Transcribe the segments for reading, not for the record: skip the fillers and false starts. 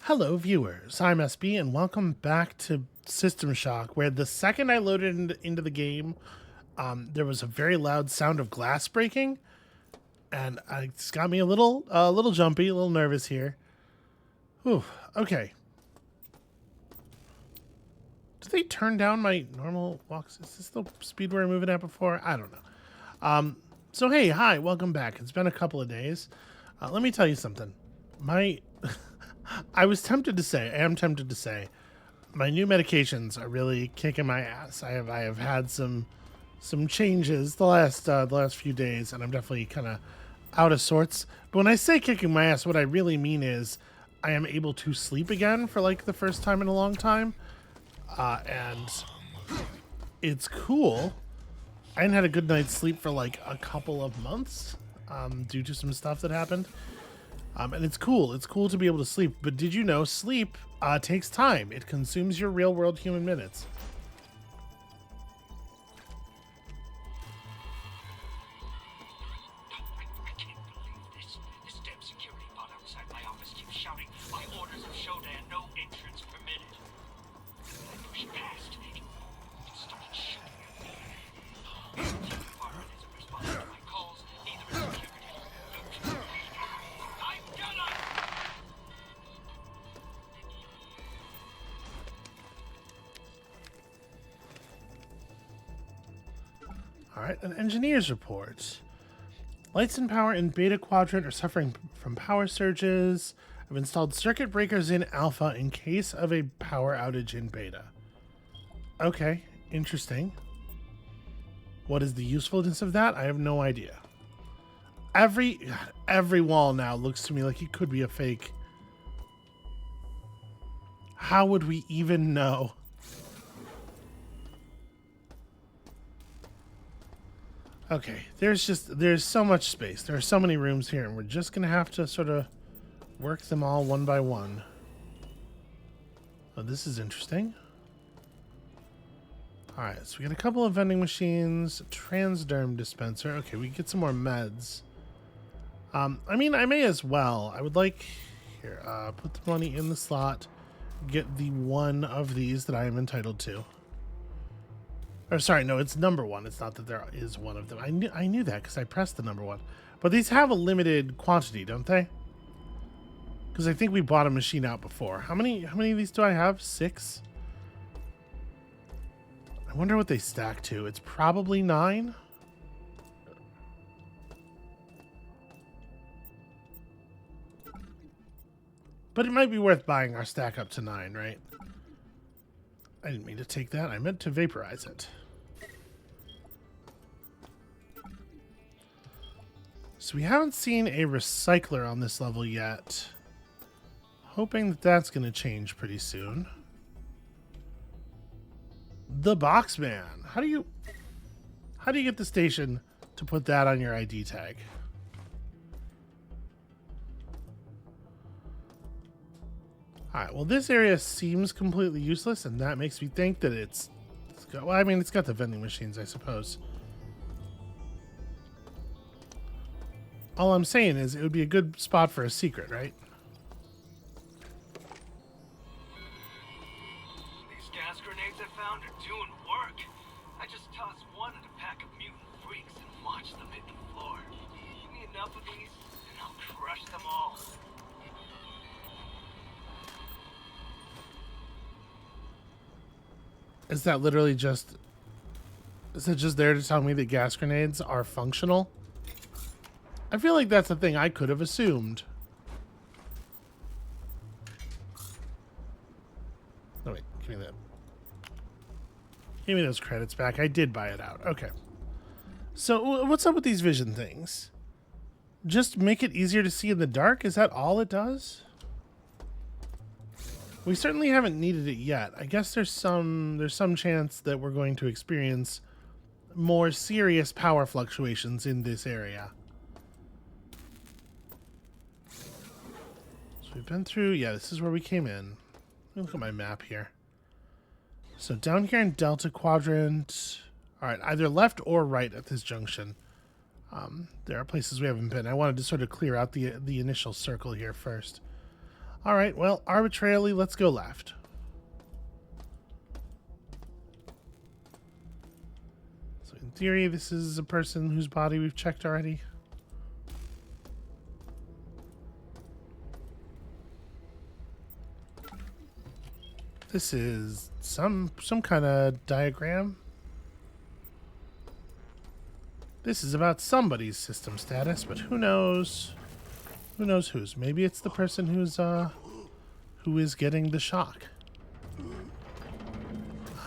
Hello, viewers. I'm SB, and welcome back to System Shock, where the second I loaded into the game, there was a very loud sound of glass breaking, and it's got me a little jumpy, a little nervous here. Whew. Okay. Did they turn down my normal walks? Is this the speed we were moving at before? I don't know. So hey, hi, welcome back. It's been a couple of days. Let me tell you something. My I am tempted to say, my new medications are really kicking my ass. I have had some changes the last few days, and I'm definitely kind of out of sorts. But when I say kicking my ass, what I really mean is I am able to sleep again for like the first time in a long time, and it's cool. I hadn't had a good night's sleep for like a couple of months, due to some stuff that happened. And it's cool. It's cool to be able to sleep. But did you know sleep takes time? It consumes your real world human minutes. I can't believe this. This damn security bot outside my office keeps shouting, "By orders of Shodan, no entrance permitted." I push past. It started shooting at me. The department isn't responding to my calls, neither is security. I'm gonna... All right, an engineer's report. Lights and power in Beta Quadrant are suffering from power surges. I've installed circuit breakers in Alpha in case of a power outage in Beta. Okay, interesting. What is the usefulness of that? I have no idea. Every wall now looks to me like it could be a fake. How would we even know? Okay, there's so much space. There are so many rooms here, and we're just gonna have to sort of work them all one by one. Oh, this is interesting. All right, so we got a couple of vending machines, transderm dispenser. Okay, we get some more meds. I mean, I may as well. I would like here. Put the money in the slot. Get the one of these that I am entitled to. Or sorry, no, it's number one. It's not that there is one of them. I knew that because I pressed the number one. But these have a limited quantity, don't they? Because I think we bought a machine out before. How many of these do I have? 6? I wonder what they stack to. It's probably 9. But it might be worth buying our stack up to 9, right? I didn't mean to take that. I meant to vaporize it. So we haven't seen a recycler on this level yet. Hoping that that's going to change pretty soon. The Boxman. How do you get the station to put that on your ID tag? Alright, well this area seems completely useless, and that makes me think that it's got, well, I mean, it's got the vending machines, I suppose. All I'm saying is it would be a good spot for a secret, right? These gas grenades I found are doing work. I just tossed one at a pack of mutant freaks and watched them hit the floor. Give me enough of these, and I'll crush them all. Is that literally just... Is it just there to tell me that gas grenades are functional? I feel like that's a thing I could have assumed. Oh wait, give me that. Give me those credits back. I did buy it out. Okay. So what's up with these vision things? Just make it easier to see in the dark? Is that all it does? We certainly haven't needed it yet. I guess there's some chance that we're going to experience more serious power fluctuations in this area. So we've been through, yeah, this is where we came in. Let me look at my map here. So down here in Delta Quadrant, all right, either left or right at this junction. There are places we haven't been. I wanted to sort of clear out the initial circle here first. All right, well, arbitrarily, let's go left. So in theory, this is a person whose body we've checked already. This is some kind of diagram. This is about somebody's system status, but who knows? Who knows whose? Maybe it's the person who is getting the shock.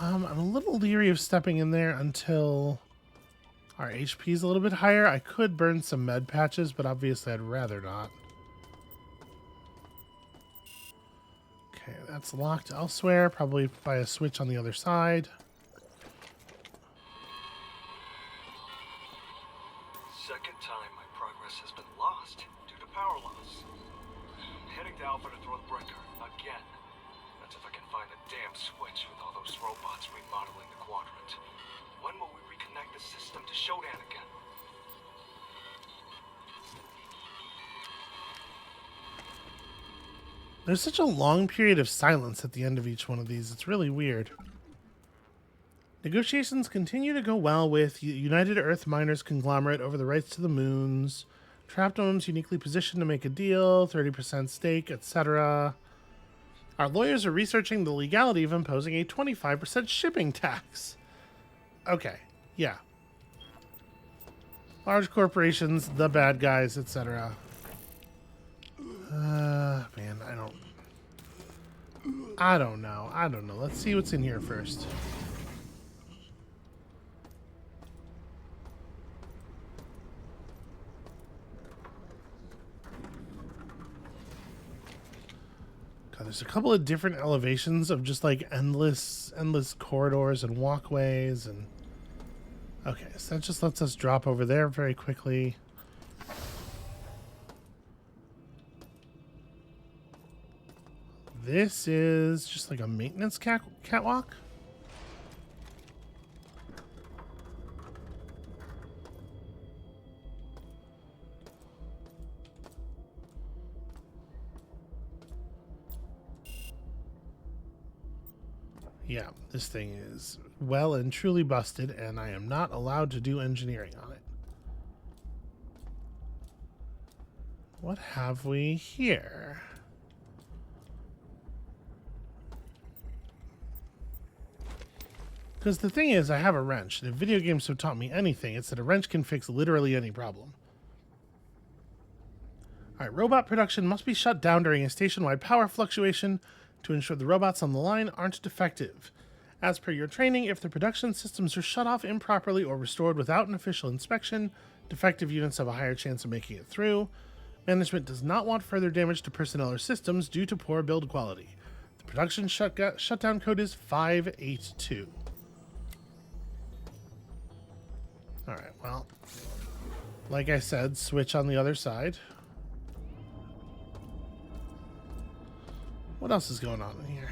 I'm a little leery of stepping in there until our HP is a little bit higher. I could burn some med patches, but obviously I'd rather not. Okay, that's locked elsewhere, probably by a switch on the other side. Second time my progress has been lost due to power loss. Heading to Alpha to throw the breaker again. That's if I can find a damn switch with all those robots remodeling the quadrant. When will we reconnect the system to Shodan again? There's such a long period of silence at the end of each one of these. It's really weird. Negotiations continue to go well with United Earth Miners Conglomerate over the rights to the moons. Trapdome's uniquely positioned to make a deal, 30% stake, etc. Our lawyers are researching the legality of imposing a 25% shipping tax. Okay, yeah. Large corporations, the bad guys, etc. Man, I don't know. Let's see what's in here first. God, there's a couple of different elevations of just like endless corridors and walkways and okay, so that just lets us drop over there very quickly. This is just like a maintenance catwalk. Yeah, this thing is well and truly busted, and I am not allowed to do engineering on it. What have we here? Because the thing is, I have a wrench. And if video games have taught me anything, it's that a wrench can fix literally any problem. Alright, robot production must be shut down during a station-wide power fluctuation to ensure the robots on the line aren't defective. As per your training, if the production systems are shut off improperly or restored without an official inspection, defective units have a higher chance of making it through. Management does not want further damage to personnel or systems due to poor build quality. The production shutdown code is 582. Alright, well, like I said, switch on the other side. What else is going on in here?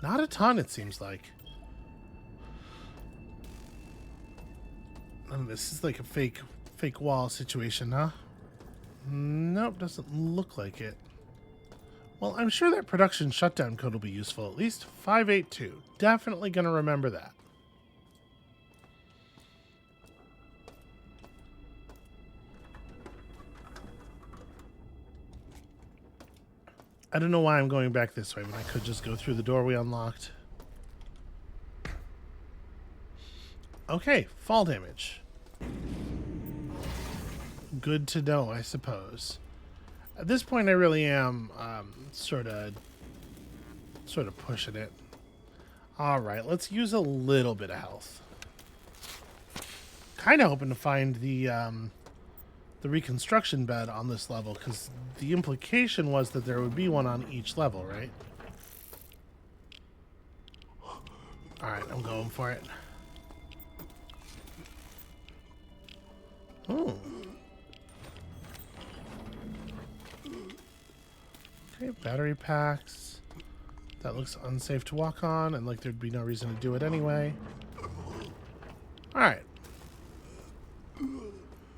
Not a ton, it seems like. None of this is like a fake wall situation, huh? Nope, doesn't look like it. Well, I'm sure that production shutdown code will be useful. At least 582. Definitely going to remember that. I don't know why I'm going back this way when I could just go through the door we unlocked. Okay, fall damage. Good to know, I suppose. At this point, I really am sort of pushing it. All right, let's use a little bit of health. Kind of hoping to find the reconstruction bed on this level, because the implication was that there would be one on each level, right? All right, I'm going for it. Oh. Okay, battery packs. That looks unsafe to walk on, and like there'd be no reason to do it anyway. All right.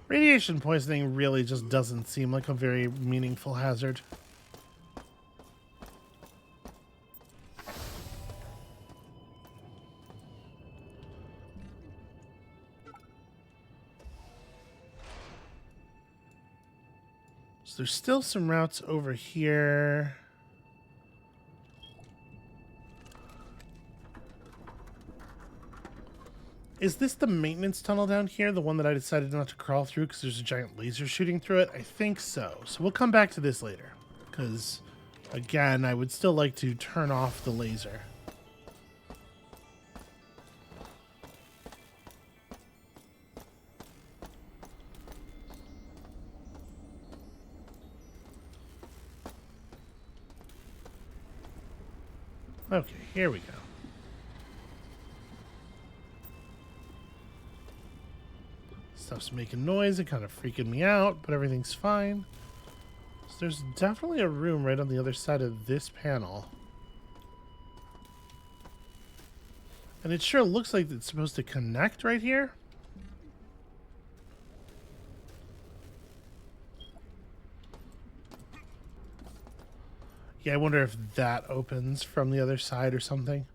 Radiation poisoning really just doesn't seem like a very meaningful hazard. So there's still some routes over here. Is this the maintenance tunnel down here? The one that I decided not to crawl through because there's a giant laser shooting through it? I think so. So we'll come back to this later. Because, again, I would still like to turn off the laser. Okay, here we go. Stuff's making noise and kind of freaking me out, but everything's fine. So there's definitely a room right on the other side of this panel. And it sure looks like it's supposed to connect right here. Yeah, I wonder if that opens from the other side or something.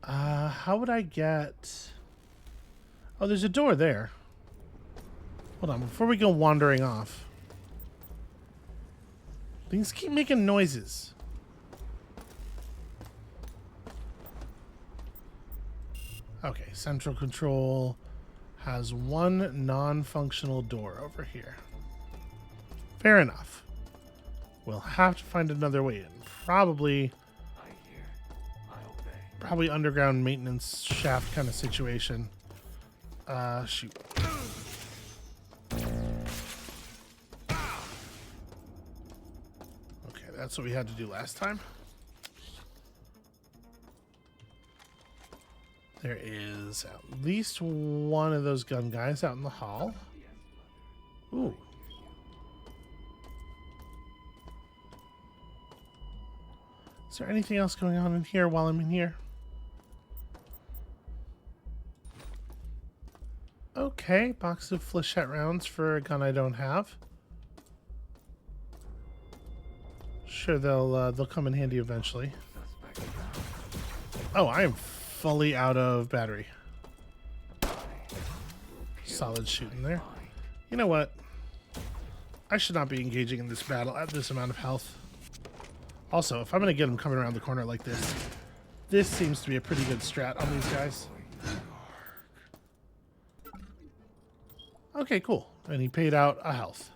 How would I get... Oh, there's a door there. Hold on, before we go wandering off. Things keep making noises. Okay, central control has one non-functional door over here. Fair enough. We'll have to find another way in. Probably underground maintenance shaft kind of situation. Shoot. Okay, that's what we had to do last time. There is at least one of those gun guys out in the hall. Ooh. Is there anything else going on in here while I'm in here? Okay, box of flechette rounds for a gun I don't have. Sure, they'll come in handy eventually. Oh, I am fully out of battery. Solid shooting there. You know what? I should not be engaging in this battle at this amount of health. Also, if I'm going to get them coming around the corner like this, this seems to be a pretty good strat on these guys. Okay, cool. And he paid out a health.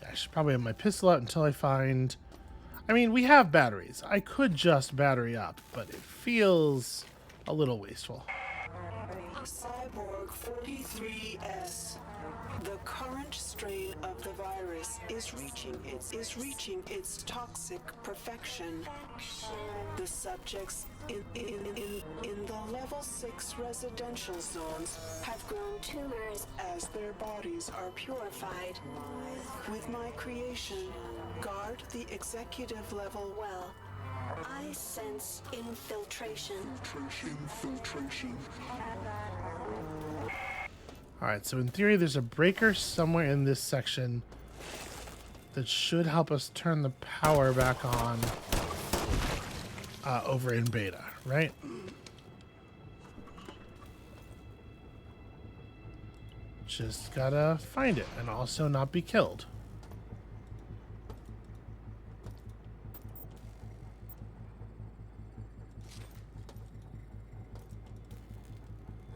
Yeah, I should probably have my pistol out until I find... I mean, we have batteries. I could just battery up, but it feels a little wasteful. Cyborg 43S. The current strain of the virus is reaching its toxic perfection. The subjects in the level 6 residential zones have grown tumors as their bodies are purified. With my creation, guard the executive level well. I sense infiltration. Filtration. Alright, so in theory there's a breaker somewhere in this section that should help us turn the power back on over in beta, right? Just gotta find it and also not be killed.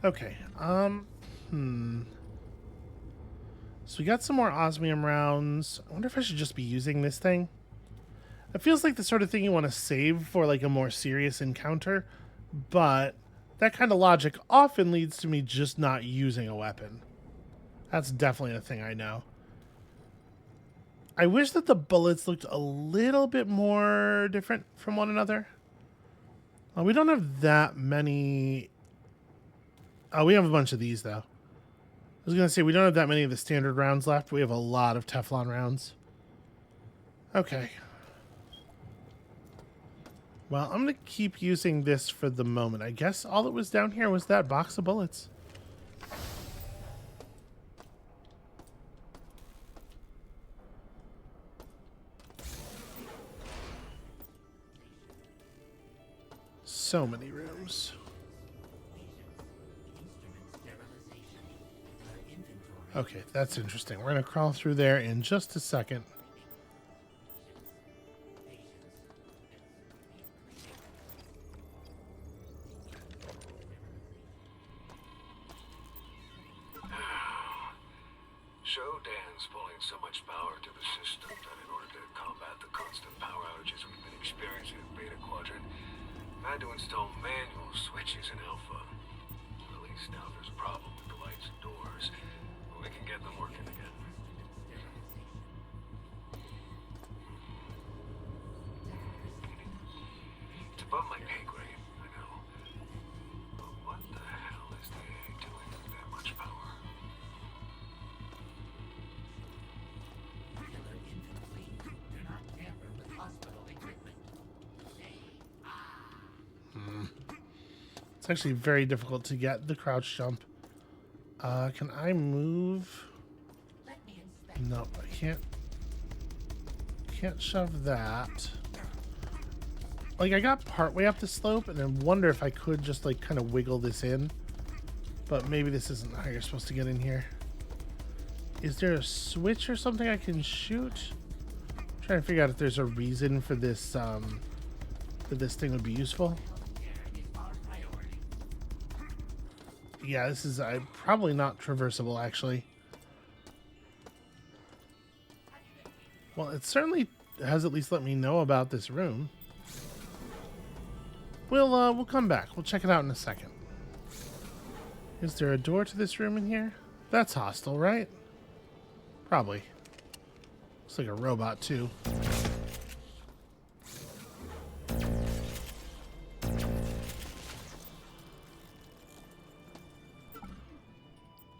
Okay, so we got some more osmium rounds. I wonder if I should just be using this thing. It feels like the sort of thing you want to save for like a more serious encounter, but that kind of logic often leads to me just not using a weapon. That's definitely a thing I know. I wish that the bullets looked a little bit more different from one another. We don't have that many... Oh, we have a bunch of these, though. I was going to say, we don't have that many of the standard rounds left. We have a lot of Teflon rounds. Okay. Well, I'm going to keep using this for the moment. I guess all that was down here was that box of bullets. So many rooms. Okay, that's interesting. We're going to crawl through there in just a second. Shodan's pulling so much power to the system that in order to combat the constant power outages we've been experiencing in Beta Quadrant, I had to install manual switches in Alpha. At least now there's a problem with the lights and doors, but we can get them working again. It's above my pay grade, I know. But what the hell is the A doing with that much power? It's actually very difficult to get the crouch jump. Can I move? No, I can't. Can't shove that. Like, I got partway up the slope and then wonder if I could just like kind of wiggle this in. But maybe this isn't how you're supposed to get in here. Is there a switch or something I can shoot? I'm trying to figure out if there's a reason for this that this thing would be useful. Yeah, this is probably not traversable, actually. Well, it certainly has at least let me know about this room. We'll come back. We'll check it out in a second. Is there a door to this room in here? That's hostile, right? Probably. Looks like a robot, too.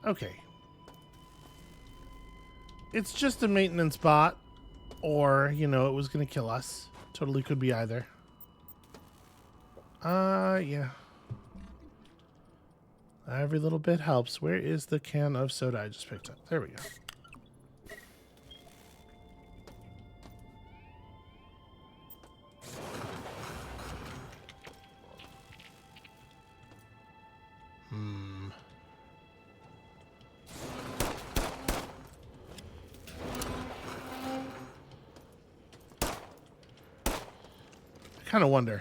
Okay. It's just a maintenance bot, or, you know, it was going to kill us. Totally could be either. Yeah. Every little bit helps. Where is the can of soda I just picked up? There we go. Kind of wonder.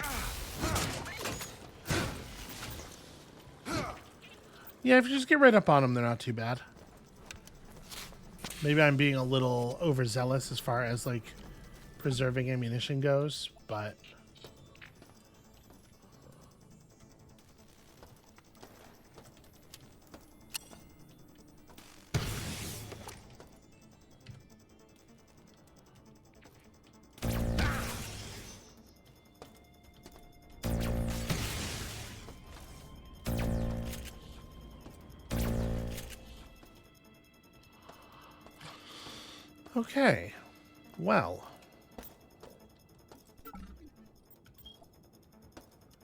Yeah, if you just get right up on them, they're not too bad. Maybe I'm being a little overzealous as far as like preserving ammunition goes, but okay, well,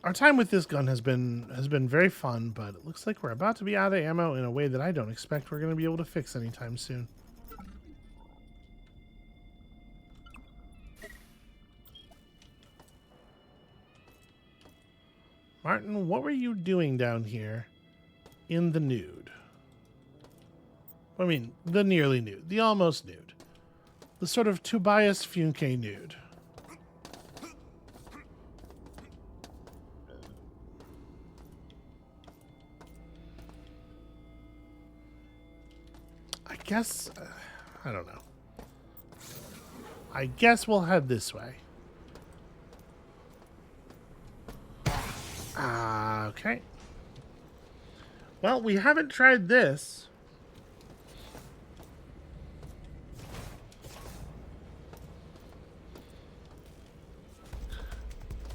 our time with this gun has been very fun, but it looks like we're about to be out of ammo in a way that I don't expect we're going to be able to fix anytime soon. Martin, what were you doing down here in the nude? I mean, the nearly nude, the almost nude. The sort of Tobias Funke nude. I guess, I don't know. I guess we'll head this way. Okay. Well, we haven't tried this.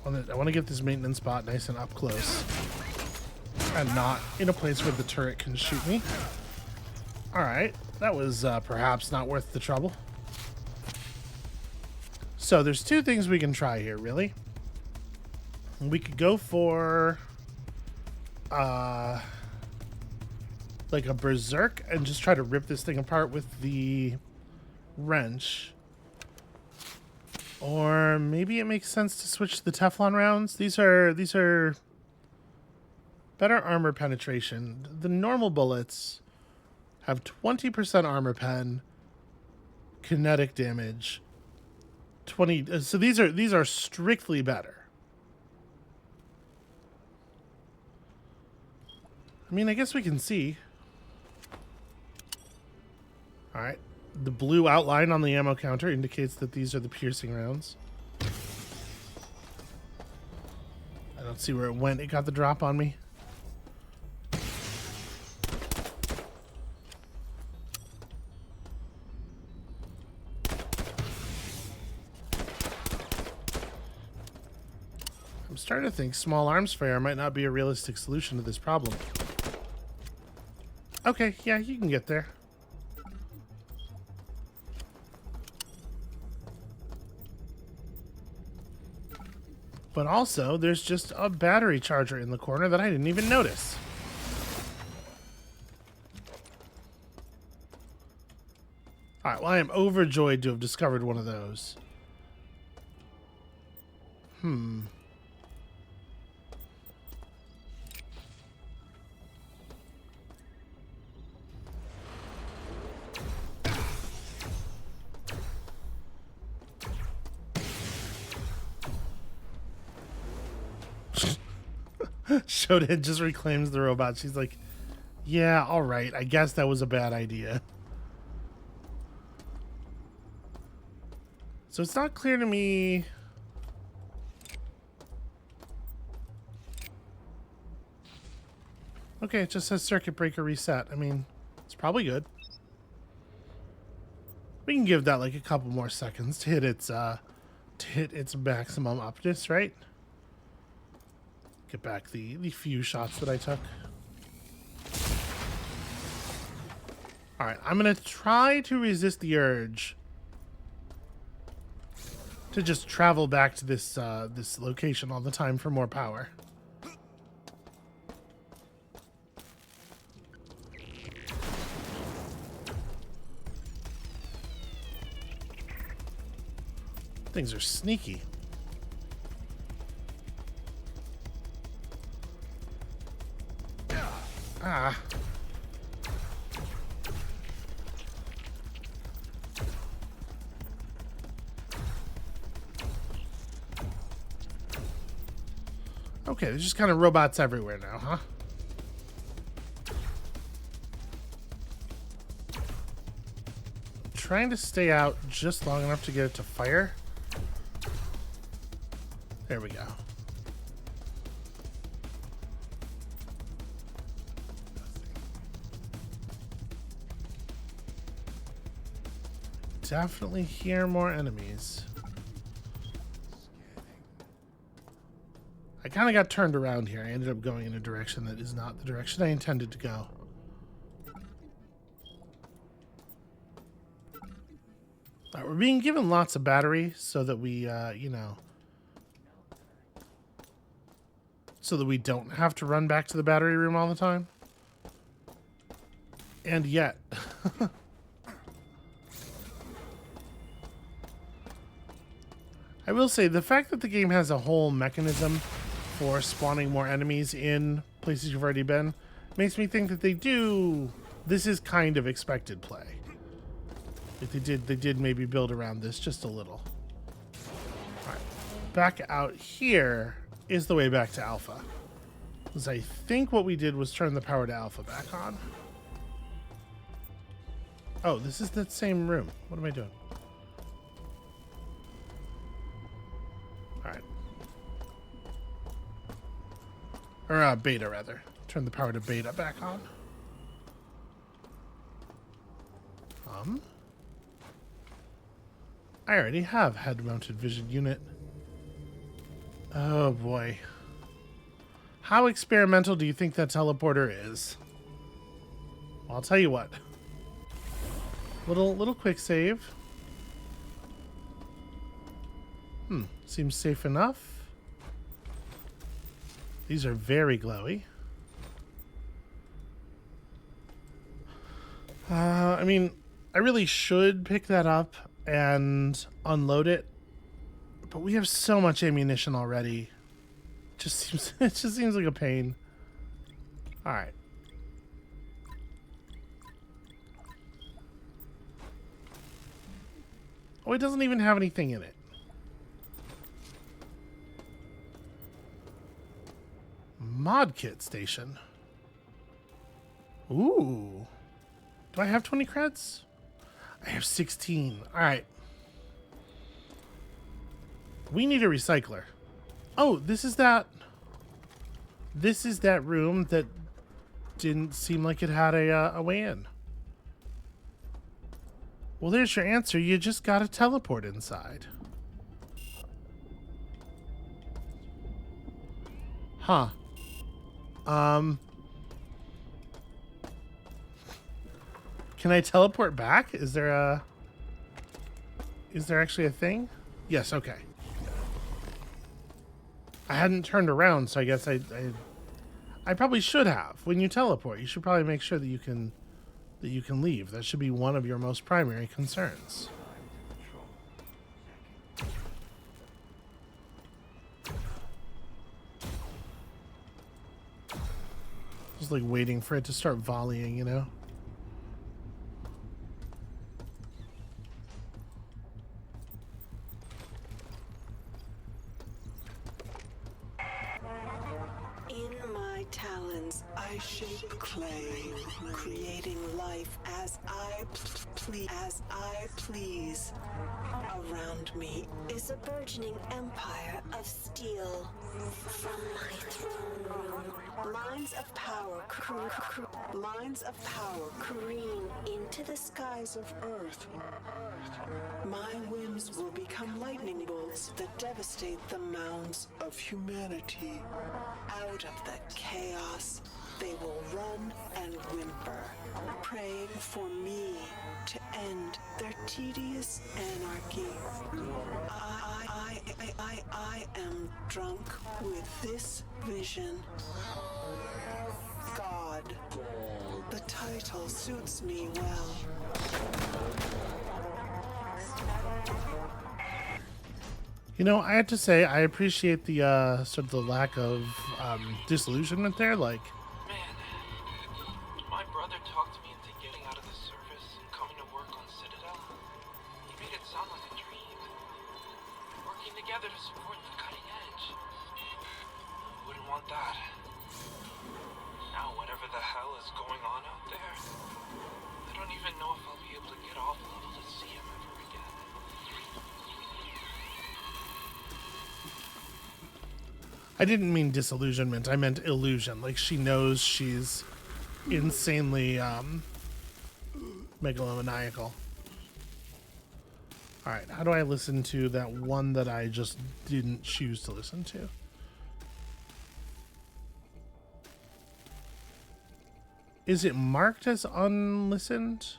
I want to get this maintenance spot nice and up close. And not in a place where the turret can shoot me. Alright, that was perhaps not worth the trouble. So there's two things we can try here, really. We could go for like a berserk and just try to rip this thing apart with the wrench. Or maybe it makes sense to switch to the Teflon rounds. These are better armor penetration. The normal bullets have 20% armor pen, kinetic damage, 20. So these are strictly better. I mean, I guess we can see. All right. The blue outline on the ammo counter indicates that these are the piercing rounds. I don't see where it went. It got the drop on me. I'm starting to think small arms fire might not be a realistic solution to this problem. Okay, yeah, you can get there. But also, there's just a battery charger in the corner that I didn't even notice. Alright, well, I am overjoyed to have discovered one of those. Shodan just reclaims the robot. She's like, yeah, all right. I guess that was a bad idea. So it's not clear to me. Okay, it just says circuit breaker reset. I mean, it's probably good. We can give that like a couple more seconds to hit its maximum upness, right? Get back the few shots that I took. Alright, I'm gonna try to resist the urge to just travel back to this this location all the time for more power. Things are sneaky. Ah. Okay, there's just kind of robots everywhere now, huh? Trying to stay out just long enough to get it to fire. There we go. Definitely hear more enemies. I kind of got turned around here. I ended up going in a direction that is not the direction I intended to go. All right, we're being given lots of battery so that we, you know, so that we don't have to run back to the battery room all the time. And yet... I will say, the fact that the game has a whole mechanism for spawning more enemies in places you've already been makes me think that this is kind of expected play. Like they did maybe build around this just a little. All right, back out here is the way back to Alpha. Because I think what we did was turn the power to Alpha back on. Oh, this is the same room. What am I doing? Alright. Or beta, rather. Turn the power to beta back on. I already have head-mounted vision unit. Oh boy. How experimental do you think that teleporter is? Well, I'll tell you what. Little quick save. Seems safe enough. These are very glowy. I mean, I really should pick that up and unload it, but we have so much ammunition already. It just seems like a pain. All right. Oh, it doesn't even have anything in it. Mod kit station. Ooh. Do I have 20 creds? I have 16. All right. We need a recycler. Oh, this is that room that didn't seem like it had a way in. Well, there's your answer. You just gotta teleport inside. Huh. Can I teleport back? Is there actually a thing? Yes, okay. I hadn't turned around, so I guess I probably should have. When you teleport, you should probably make sure that you can leave. That should be one of your most primary concerns. Just like waiting for it to start volleying, you know? In my talons, I shape clay, creating life as I please. Around me is a burgeoning empire of steel. From my throne room, lines of power careen into the skies of Earth. My whims will become lightning bolts that devastate the mounds of humanity. Out of the chaos, they will run and whimper, praying for me to end their tedious anarchy. I am drunk with this vision. God. The title suits me well. You know, I have to say, I appreciate the sort of the lack of disillusionment there. Like, Man, my brother talked me into getting out of the service and coming to work on Citadel. He made it sound like a dream. Working together to support the cutting edge. Who wouldn't want that? Now, whatever the hell is going on out there, I don't even know if I'll be able to get off level to see him ever again. I didn't mean disillusionment. I meant illusion. Like, she knows she's insanely megalomaniacal. All right, how do I listen to that one that I just didn't choose to listen to? Is it marked as unlistened?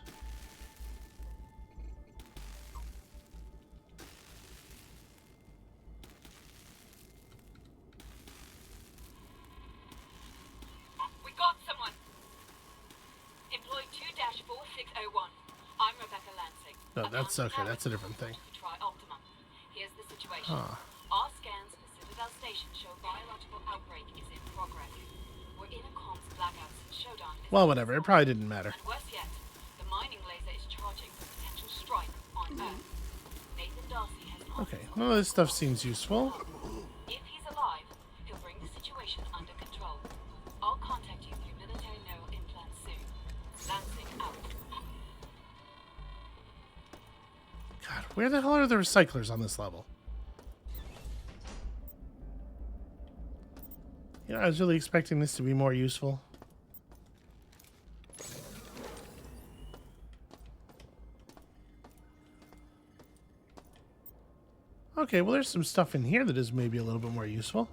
We got someone. Employee 2-4601. I'm Rebecca Lansing. No, that's okay. That's a different thing. Try Optimum. Here's the situation. Huh. Our scans for Citadel Station show biological outbreak is in progress. We're in a comms blackout since Showdown is Well, whatever. It probably didn't matter. And worse yet, the mining laser is charging for potential strike on Earth. Nathan Darcy has an Okay, well, this stuff seems useful. If he's alive, he'll bring the situation under control. I'll contact you through military neural implants soon. Lansing out. God, where the hell are the recyclers on this level? You know, I was really expecting this to be more useful. Okay, well, there's some stuff in here that is maybe a little bit more useful.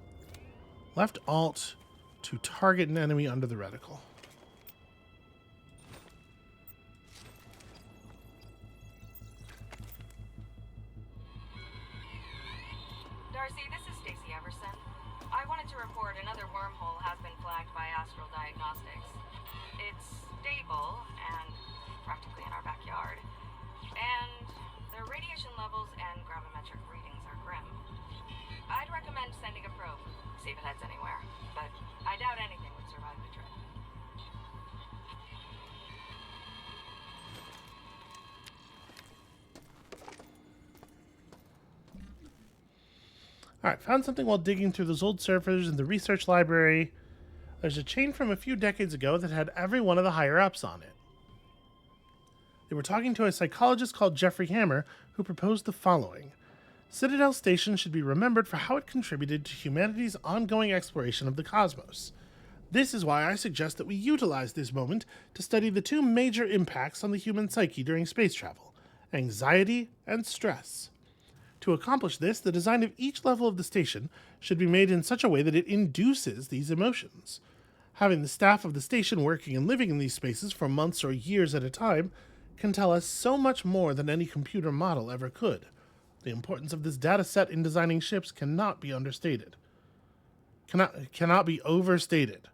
Left Alt to target an enemy under the reticle. Darcy, this is Stacey Everson. I wanted to report another wormhole radiation levels and gravimetric readings are grim. I'd recommend sending a probe, see if it heads anywhere, but I doubt anything would survive the trip. Alright, found something while digging through those old servers in the research library. There's a chain from a few decades ago that had every one of the higher-ups on it. They were talking to a psychologist called Jeffrey Hammer, who proposed the following. Citadel Station should be remembered for how it contributed to humanity's ongoing exploration of the cosmos. This is why I suggest that we utilize this moment to study the two major impacts on the human psyche during space travel, anxiety and stress. To accomplish this, the design of each level of the station should be made in such a way that it induces these emotions. Having the staff of the station working and living in these spaces for months or years at a time can tell us so much more than any computer model ever could. The importance of this data set in designing ships cannot be understated. Cannot be overstated.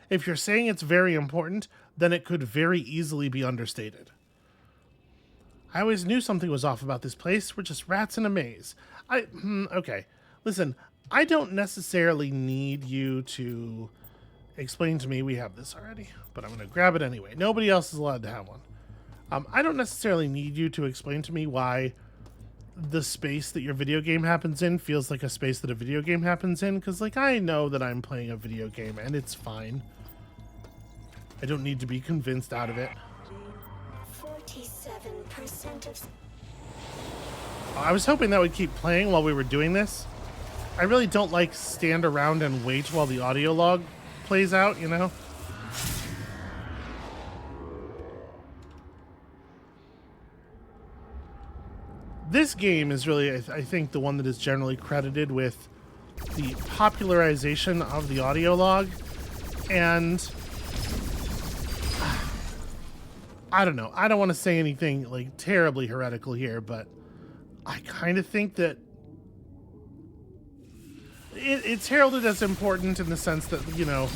If you're saying it's very important, then it could very easily be understated. I always knew something was off about this place. We're just rats in a maze. Okay. Listen, I don't necessarily need you to explain to me. We have this already, but I'm going to grab it anyway. Nobody else is allowed to have one. I don't necessarily need you to explain to me why the space that your video game happens in feels like a space that a video game happens in, because, like, I know that I'm playing a video game, and it's fine. I don't need to be convinced out of it. 47% of... I was hoping that would keep playing while we were doing this. I really don't like stand around and wait while the audio log plays out, you know? This game is really, I think, the one that is generally credited with the popularization of the audio log. And I don't know. I don't want to say anything like terribly heretical here, but I kind of think that it's heralded as important in the sense that, you know,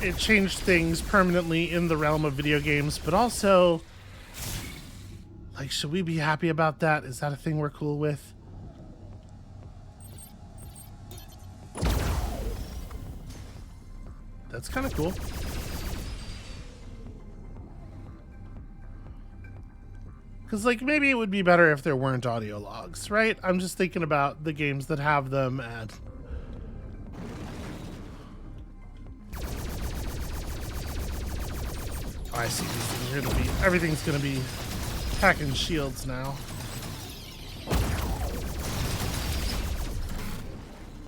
it changed things permanently in the realm of video games, but also, like, should we be happy about that? Is that a thing we're cool with? That's kind of cool. Because, like, maybe it would be better if there weren't audio logs, right? I'm just thinking about the games that have them, and oh, I see. These things are gonna be, everything's gonna be packing shields now.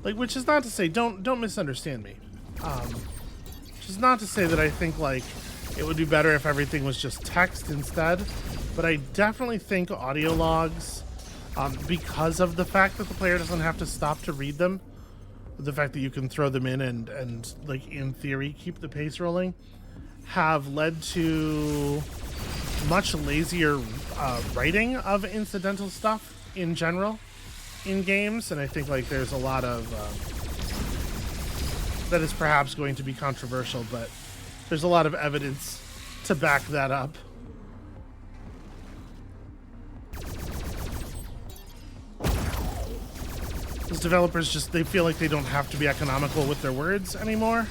Like, which is not to say, don't misunderstand me. Which is not to say that I think, like, it would be better if everything was just text instead. But I definitely think audio logs, because of the fact that the player doesn't have to stop to read them, the fact that you can throw them in and like, in theory, keep the pace rolling, have led to much lazier writing of incidental stuff in general in games. And I think, like, there's a lot of that is perhaps going to be controversial, but there's a lot of evidence to back that up. Because developers just, they feel like they don't have to be economical with their words anymore.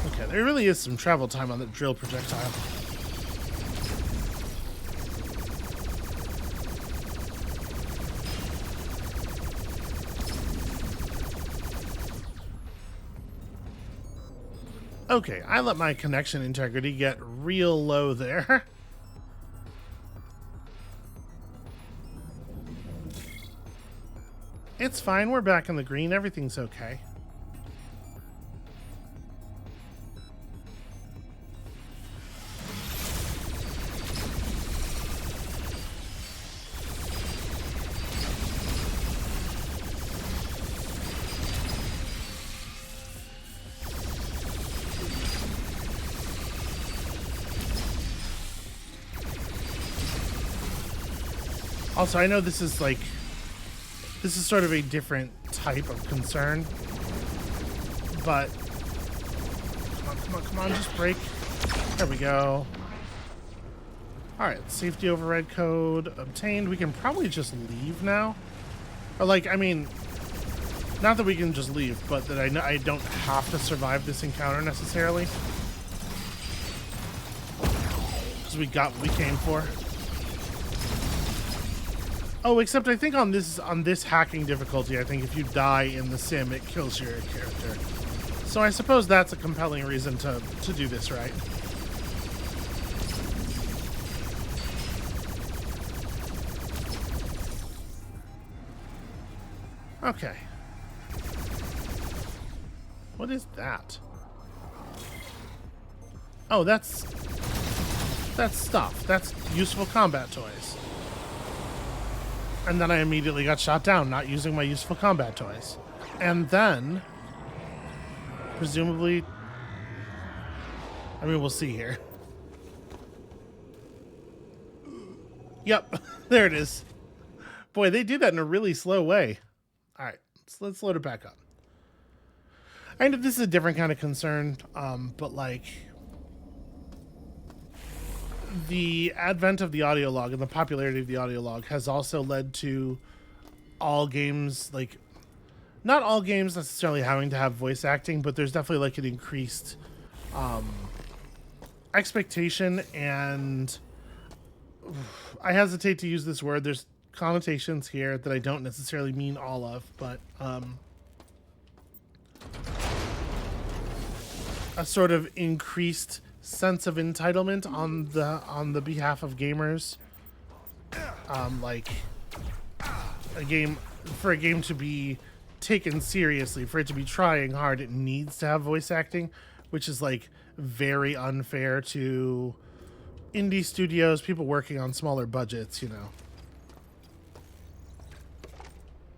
Okay, there really is some travel time on the drill projectile. Okay, I let my connection integrity get real low there. It's fine, we're back in the green, everything's okay. Also, I know this is like, this is sort of a different type of concern, but come on, just break. There we go. All right, safety override code obtained. We can probably just leave now. Or like, I mean, not that we can just leave, but that I don't have to survive this encounter necessarily. Because we got what we came for. Oh, except I think on this hacking difficulty, I think if you die in the sim, it kills your character. So I suppose that's a compelling reason to do this, right? Okay. What is that? Oh, that's stuff. That's useful combat toys. And then I immediately got shot down, not using my useful combat toys. And then, presumably, I mean, we'll see here. Yep, there it is. Boy, they do that in a really slow way. All right, let's load it back up. I know this is a different kind of concern, but like the advent of the audio log and the popularity of the audio log has also led to all games, like not all games necessarily having to have voice acting, but there's definitely like an increased expectation, and I hesitate to use this word. There's connotations here that I don't necessarily mean all of, but a sort of increased sense of entitlement on the behalf of gamers. Like a game to be taken seriously, for it to be trying hard, it needs to have voice acting, which is like very unfair to indie studios, people working on smaller budgets, you know.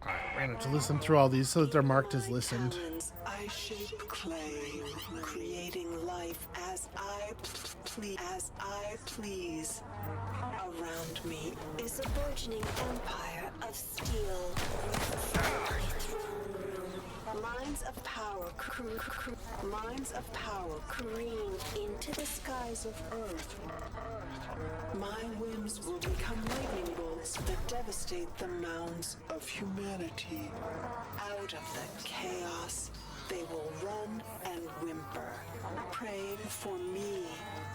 Alright, we're gonna have to listen through all these so that they're marked as listened. I shape clay, creating life as I please. Around me is a burgeoning empire of steel. Minds of power careen into the skies of Earth. My whims will become lightning bolts that devastate the mounds of humanity. Out of the chaos, they will run and whimper, praying for me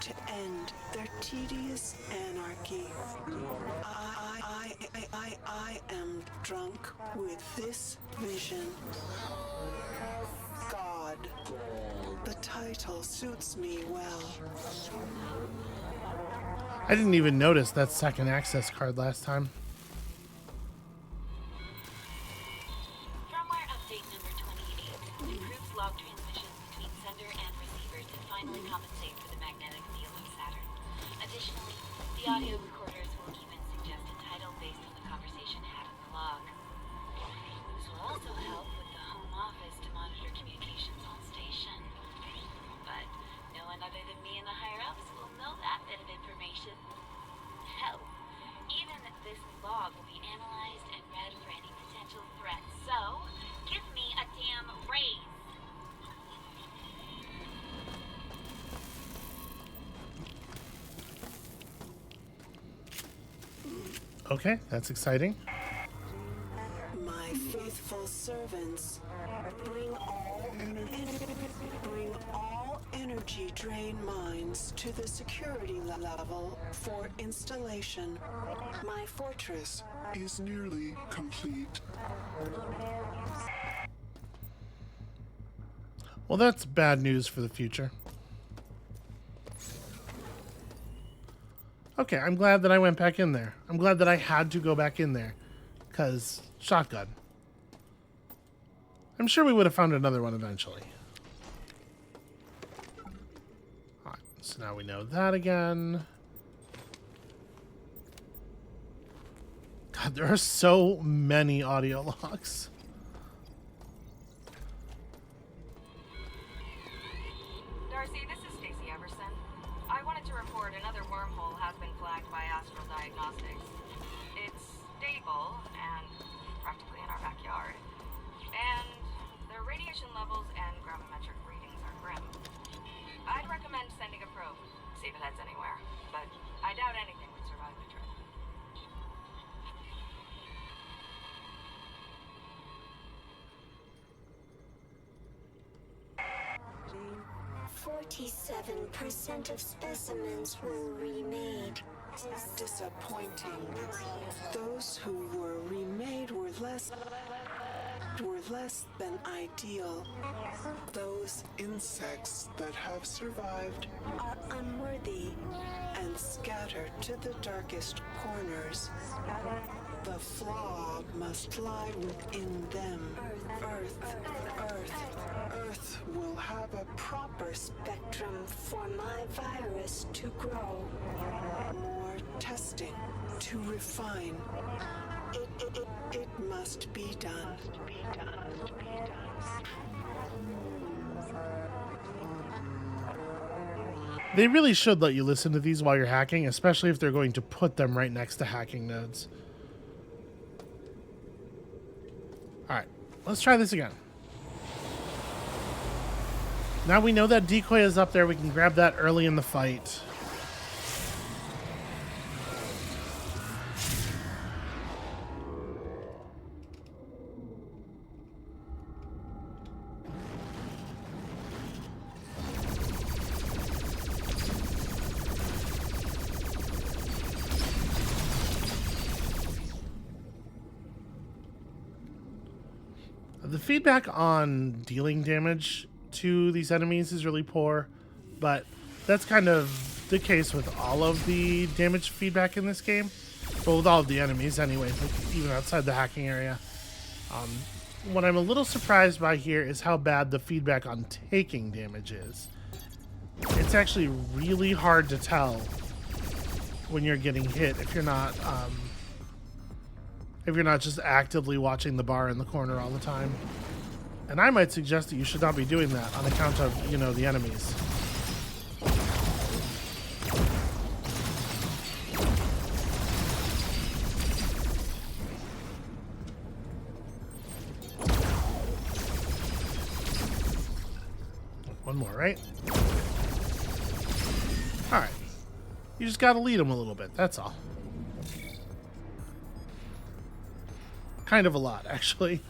to end their tedious anarchy. I am drunk with this vision. God. The title suits me well. I didn't even notice that second access card last time. Firmware update number 28 improves log transmissions between sender and receiver to finally compensate for the magnetic field of Saturn. Additionally, the audio recorders will even suggest a title based on the conversation had in the log. This will also help with the home office to monitor communications on station. But no one other than me and the higher-ups will know that bit of information. Hell, even this log will be analyzed and read for any potential threats. So, give me a damn raise. Okay, that's exciting. My faithful servants, bring all energy drain mines to the security level for installation. My fortress is nearly complete. Well, that's bad news for the future. Okay, I'm glad that I went back in there. I'm glad that I had to go back in there, because shotgun. I'm sure we would have found another one eventually. Alright, so now we know that again. God, there are so many audio logs. Darcy, this is Stacy Everson. I wanted to report another wormhole has been flagged by Astral Diagnostics. It's people, and practically in our backyard. And their radiation levels and gravimetric readings are grim. I'd recommend sending a probe, see if it heads anywhere, but I doubt anything would survive the trip. 47% of specimens were remade. Disappointing. Those who were remade were less than ideal. Those insects that have survived are unworthy and scattered to the darkest corners. The flaw must lie within them. Earth will have a proper spectrum for my virus to grow. More testing to refine. It must be done. They really should let you listen to these while you're hacking, especially if they're going to put them right next to hacking nodes. Alright, let's try this again. Now we know that decoy is up there, we can grab that early in the fight. The feedback on dealing damage to these enemies is really poor, but that's kind of the case with all of the damage feedback in this game. Well, with all of the enemies anyway, like even outside the hacking area. What I'm a little surprised by here is how bad the feedback on taking damage is. It's actually really hard to tell when you're getting hit if you're not just actively watching the bar in the corner all the time. And I might suggest that you should not be doing that on account of, you know, the enemies. One more, right? Alright. You just gotta lead them a little bit, that's all. Kind of a lot, actually.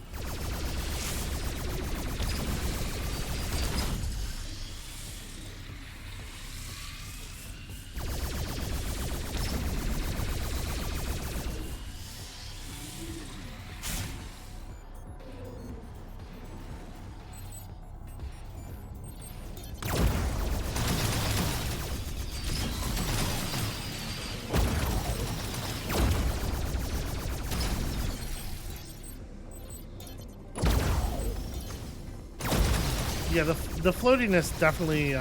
Yeah, the floatiness definitely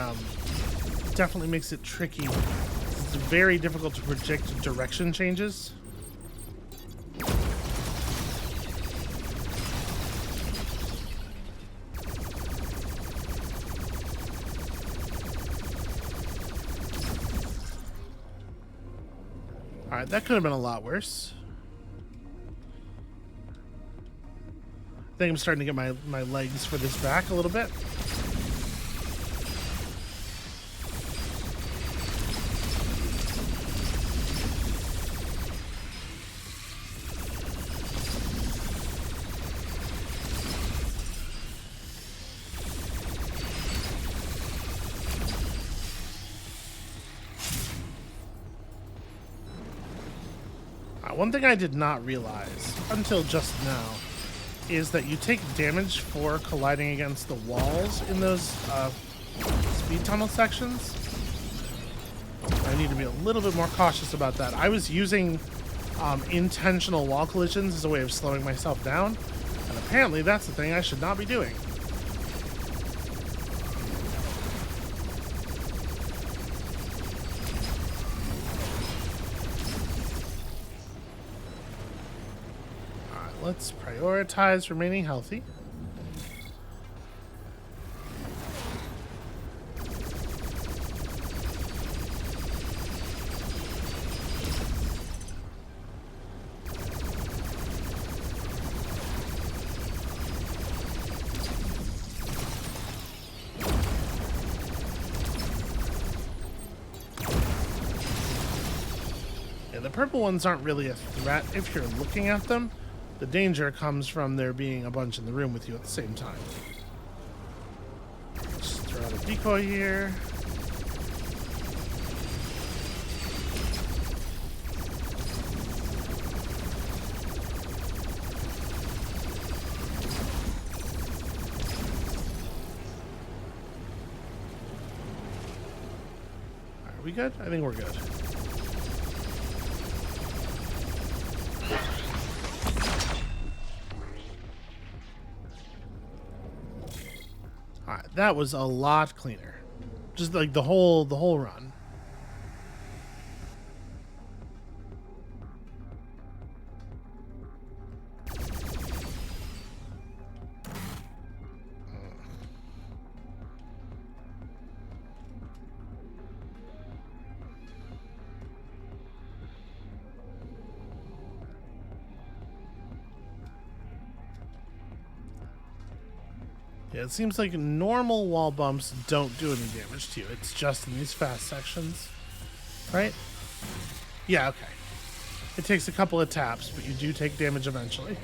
makes it tricky. It's very difficult to predict direction changes. Alright, that could have been a lot worse. I think I'm starting to get my legs for this back a little bit. One thing I did not realize until just now is that you take damage for colliding against the walls in those speed tunnel sections. I need to be a little bit more cautious about that. I was using intentional wall collisions as a way of slowing myself down, and apparently that's the thing I should not be doing. Let's prioritize remaining healthy. the purple ones aren't really a threat if you're looking at them. The danger comes from there being a bunch in the room with you at the same time. Just throw out a decoy here. Are we good? I think we're good. Alright, that was a lot cleaner. Just like the whole run. Yeah, it seems like normal wall bumps don't do any damage to you. It's just in these fast sections, right? Yeah, okay. It takes a couple of taps, but you do take damage eventually.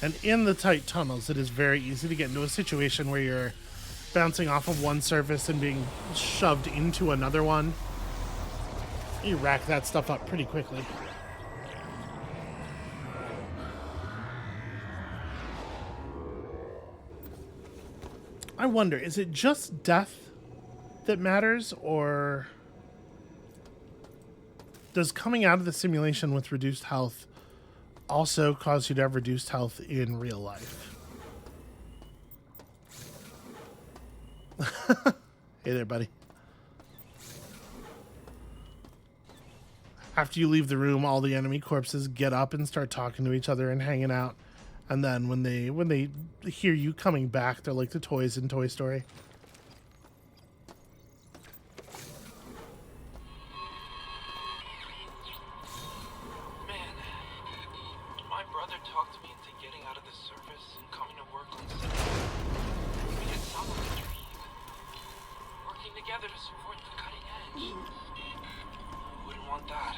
And in the tight tunnels, it is very easy to get into a situation where you're bouncing off of one surface and being shoved into another one. You rack that stuff up pretty quickly. I wonder, is it just death that matters, or does coming out of the simulation with reduced health also cause you to have reduced health in real life? Hey there, buddy. After you leave the room, all the enemy corpses get up and start talking to each other and hanging out. And then when they hear you coming back, they're like the toys in Toy Story. Man, my brother talked me into getting out of the service and coming to work on set. We had some of a dream. Working together to support the cutting edge. Who wouldn't want that?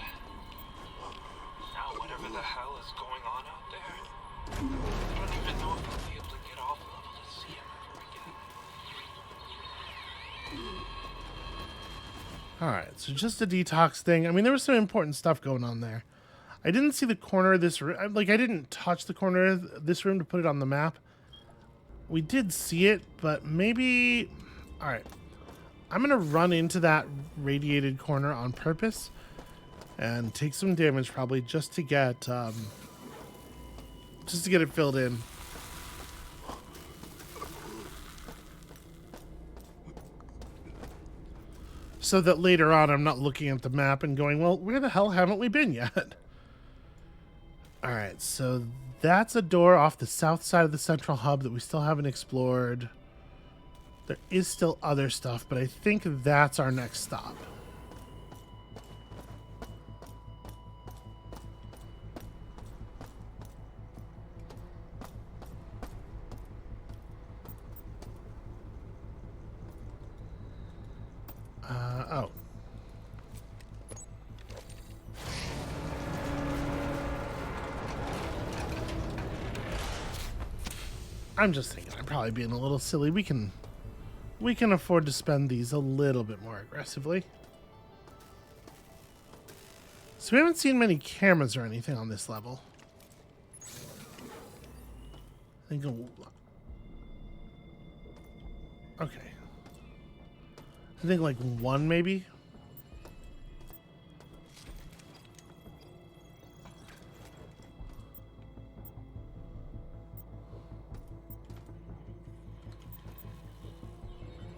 Now whatever the hell is going on out there, I don't even know if I'll be able to get off level to see him ever again. Alright, so just a detox thing. I mean, there was some important stuff going on there. I didn't see the corner of this room. Like, I didn't touch the corner of this room to put it on the map. We did see it, but maybe... Alright. I'm going to run into that radiated corner on purpose and take some damage probably just to get it filled in. So that later on I'm not looking at the map and going, well, where the hell haven't we been yet? Alright, so that's a door off the south side of the central hub that we still haven't explored. There is still other stuff, but I think that's our next stop. Oh. I'm just thinking I'm probably being a little silly. We can afford to spend these a little bit more aggressively. So we haven't seen many cameras or anything on this level. I think okay. I think like one maybe.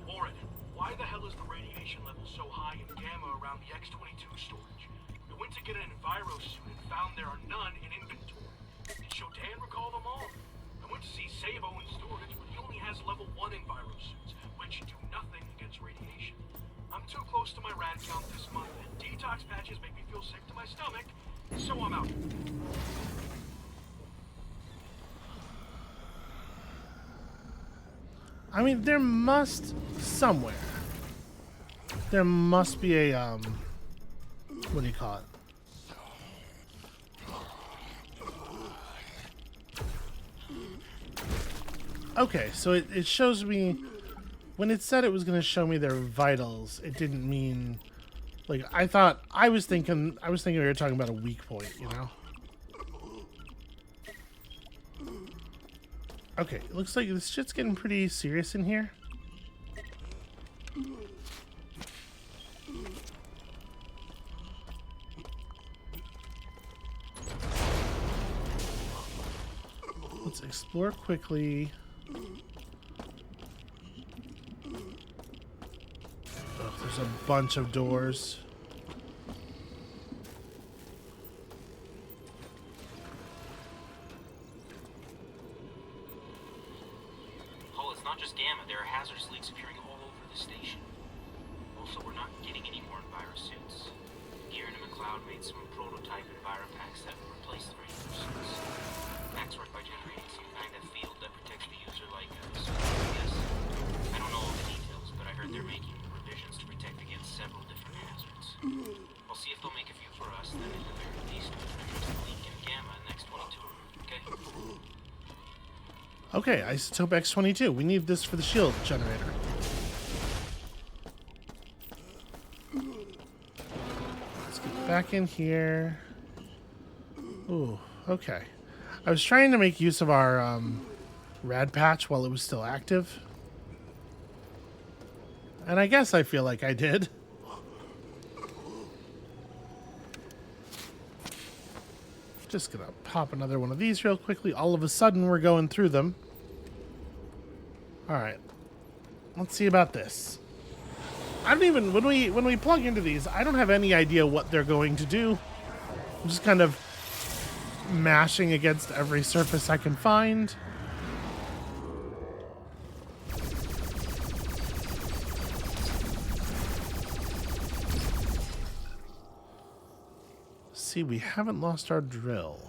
Warren, why the hell is the radiation level so high in gamma around the X-22 storage? I went to get an enviro suit and found there are none in inventory. Did Shodan recall them all? I went to see Sabo in storage, but he only has level 1 enviro suits, which do nothing against radiation. I'm too close to my rad count this month, and detox patches make me feel sick to my stomach, so I'm out. I mean, there must somewhere. There must be a what do you call it? Okay, so it shows me when it said it was going to show me their vitals. It didn't mean like I was thinking we were talking about a weak point, you know. Okay, it looks like this shit's getting pretty serious in here. Let's explore quickly. Oh, there's a bunch of doors. Oh, it's not just Gamma. There are hazardous leaks appearing all over the station. Also, we're not getting any more virus suits. Gear and McLeod made some prototype enviropacks that will replace the regular suits. Packs work by generating some kind of field that protects the user like us. Yes. I don't know all the details, but I heard they're making revisions to protect against several different hazards. I'll see if they'll make a few for us, then at the very least, address the leak in Gamma next 22. Okay? Okay, Isotope X-22. We need this for the shield generator. Let's get back in here. Ooh, okay. I was trying to make use of our rad patch while it was still active. And I guess I feel like I did. Just gonna pop another one of these real quickly. All of a sudden, we're going through them. All right, let's see about this. I don't even when we plug into these, I don't have any idea what they're going to do. I'm just kind of mashing against every surface I can find. See, we haven't lost our drill.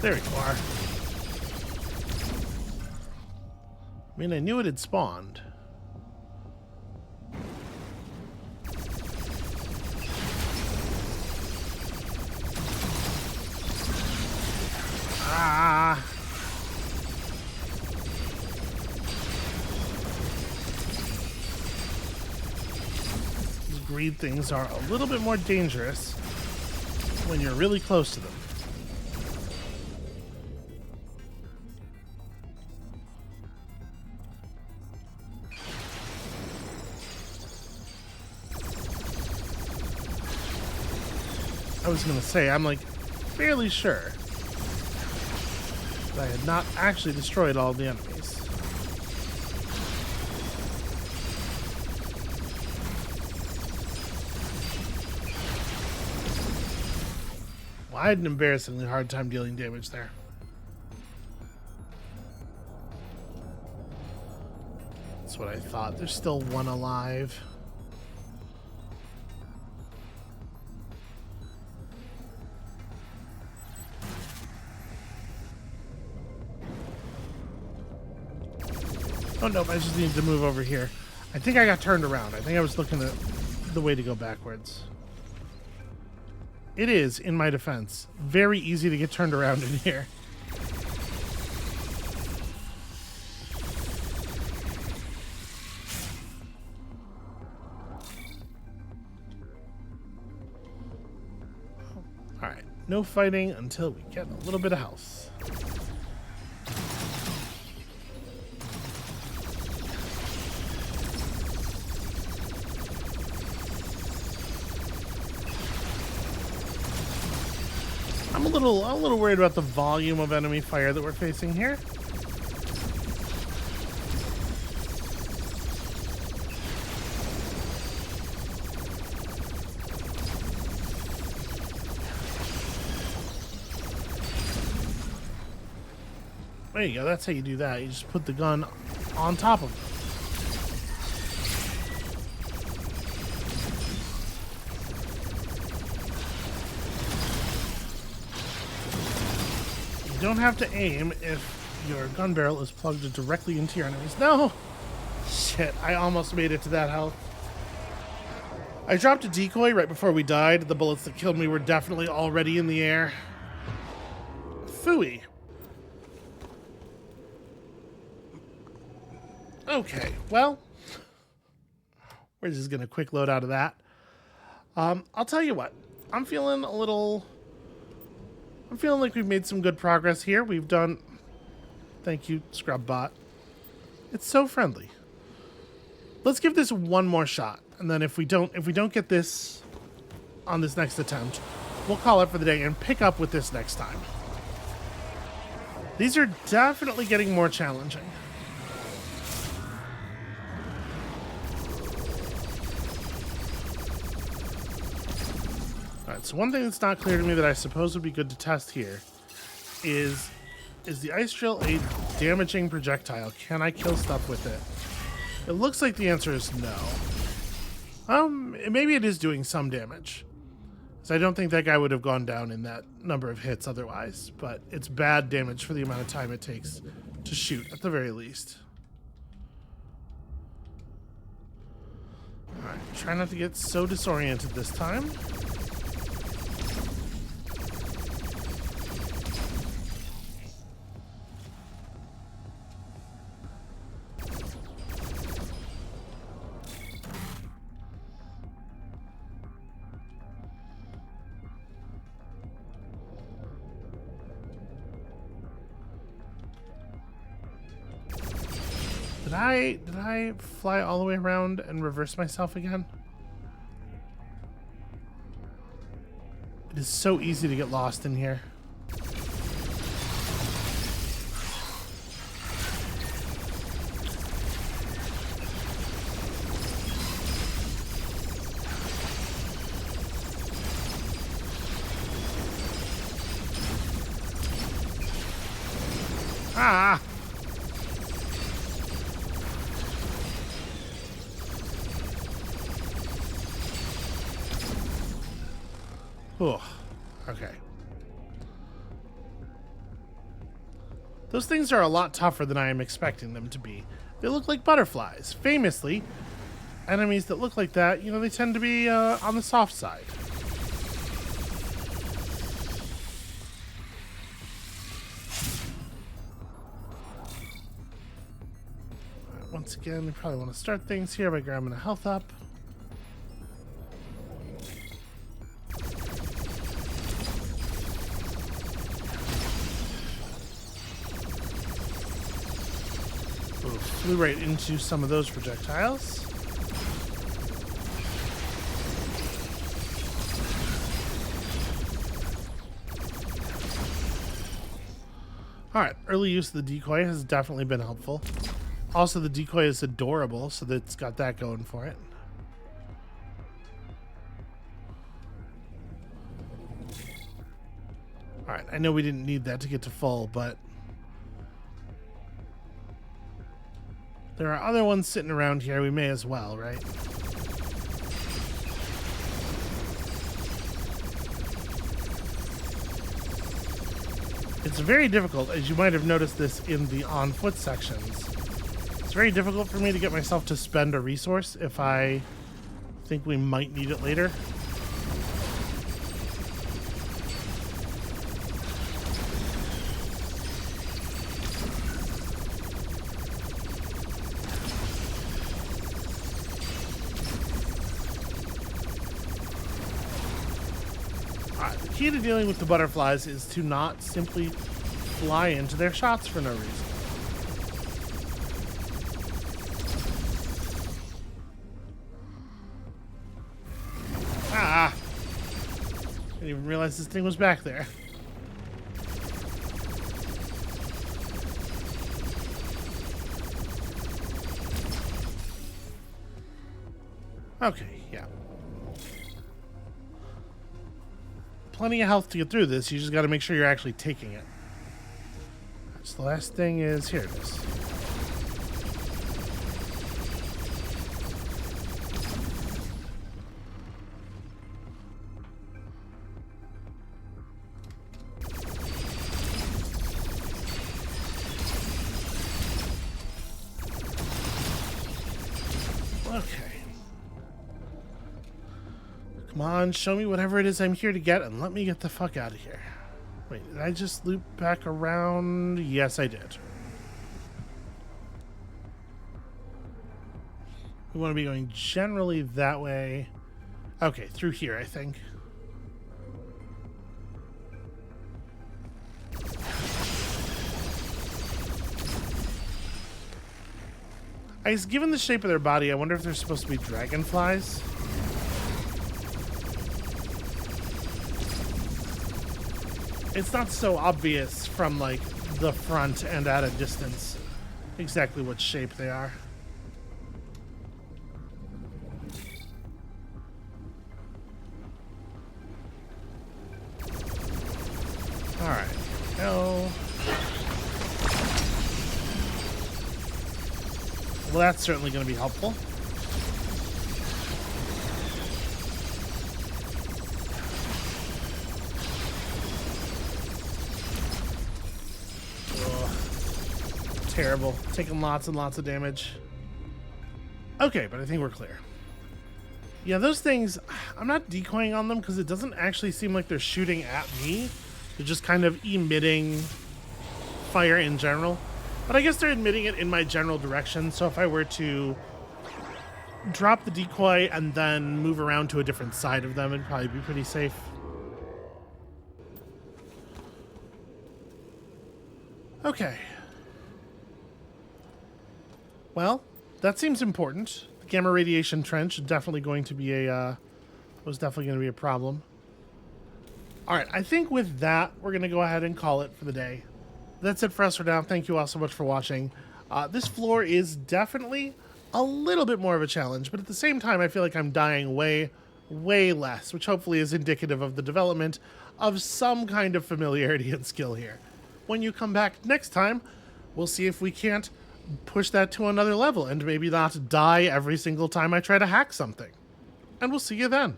There you are. I mean, I knew it had spawned. Ah! These greed things are a little bit more dangerous when you're really close to them. I was gonna say, I'm like fairly sure that I had not actually destroyed all the enemies. Well, I had an embarrassingly hard time dealing damage there. That's what I thought. There's still one alive. Oh, nope, I just needed to move over here. I think I got turned around. I think I was looking at the way to go backwards. It is, in my defense, very easy to get turned around in here. Alright, no fighting until we get a little bit of health. I'm a little worried about the volume of enemy fire that we're facing here. There you go. That's how you do that. You just put the gun on top of them. You don't have to aim if your gun barrel is plugged directly into your enemies. No! Shit, I almost made it to that health. I dropped a decoy right before we died. The bullets that killed me were definitely already in the air. Phooey. Okay, well, we're just gonna quick load out of that. I'll tell you what, I'm feeling like we've made some good progress here. We've done, thank you, Scrubbot. It's so friendly. Let's give this one more shot, and then if we don't get this on this next attempt, we'll call it for the day and pick up with this next time. These are definitely getting more challenging. Alright, so one thing that's not clear to me that I suppose would be good to test here is the ice drill a damaging projectile? Can I kill stuff with it? It looks like the answer is no. Maybe it is doing some damage. So I don't think that guy would have gone down in that number of hits otherwise, but it's bad damage for the amount of time it takes to shoot, at the very least. Alright, try not to get so disoriented this time. Did I fly all the way around and reverse myself again? It is so easy to get lost in here. Ah! Oh, okay. Those things are a lot tougher than I am expecting them to be. They look like butterflies. Famously, enemies that look like that, you know, they tend to be on the soft side. Once again, we probably want to start things here by grabbing a health up. Flew right into some of those projectiles. Alright, early use of the decoy has definitely been helpful. Also, the decoy is adorable, so that's got that going for it. Alright, I know we didn't need that to get to full, but there are other ones sitting around here. We may as well, right? It's very difficult, as you might have noticed this in the on-foot sections. It's very difficult for me to get myself to spend a resource if I think we might need it later. The key to dealing with the butterflies is to not simply fly into their shots for no reason. Ah! Didn't even realize this thing was back there. Okay, yeah. Plenty of health to get through this. You just got to make sure you're actually taking it. So the last thing is, here it is. Okay. Come on, show me whatever it is I'm here to get and let me get the fuck out of here. Wait, did I just loop back around? Yes, I did. We want to be going generally that way. Okay, through here, I think. I guess given the shape of their body, I wonder if they're supposed to be dragonflies. It's not so obvious from, like, the front and at a distance exactly what shape they are. Alright, no. Well, that's certainly going to be helpful. Ugh. Terrible. Taking lots and lots of damage. Okay, but I think we're clear. Yeah, those things, I'm not decoying on them because it doesn't actually seem like they're shooting at me. They're just kind of emitting fire in general. But I guess they're emitting it in my general direction, so if I were to drop the decoy and then move around to a different side of them, it'd probably be pretty safe. Okay. Well, that seems important. The gamma radiation trench is definitely going to be a problem. All right, I think with that, we're going to go ahead and call it for the day. That's it for us for now. Thank you all so much for watching. This floor is definitely a little bit more of a challenge, but at the same time, I feel like I'm dying way, way less, which hopefully is indicative of the development of some kind of familiarity and skill here. When you come back next time, we'll see if we can't push that to another level and maybe not die every single time I try to hack something. And we'll see you then.